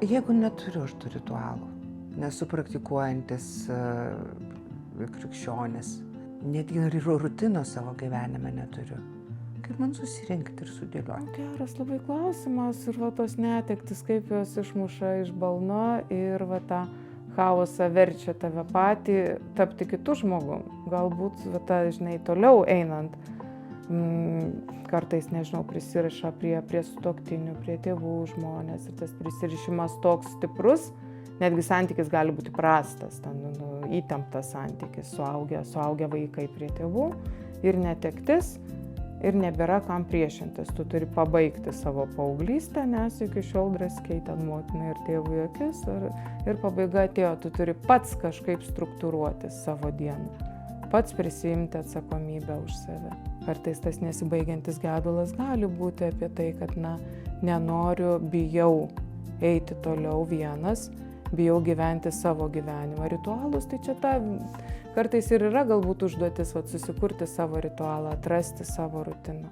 Jeigu neturiu aš tų ritualų, nesu praktikuojantis krikščionis, netgi rutinos savo gyvenime neturiu. Kaip man susirinkti ir sudėlioti? Geras labai klausimas ir va tos netektis, kaip jos išmuša iš balno ir va tą chaosą verčia tave patį tapti kitų žmogum. Galbūt va tą, žinai, toliau einant, kartais, nežinau, prisiriša prie sutuoktinių, prie tėvų žmonės ir tas prisirišimas toks stiprus, netgi santykis gali būti prastas, įtemptas santykis, suaugę vaikai prie tėvų ir netektis. Ir nebėra kam priešintis. Tu turi pabaigti savo paauglystę, nes iki šiol draskei ten motinai ir tėvui akis ir pabaiga atėjo. Tu turi pats kažkaip struktūruoti savo dieną, pats prisiimti atsakomybę už save. Kartais tas nesibaigiantis gedulas gali būti apie tai, kad nenoriu, bijau eiti toliau vienas, bijau gyventi savo gyvenimą. Ritualus, tai čia kartais ir yra galbūt užduotis susikurti savo ritualą, atrasti savo rutiną.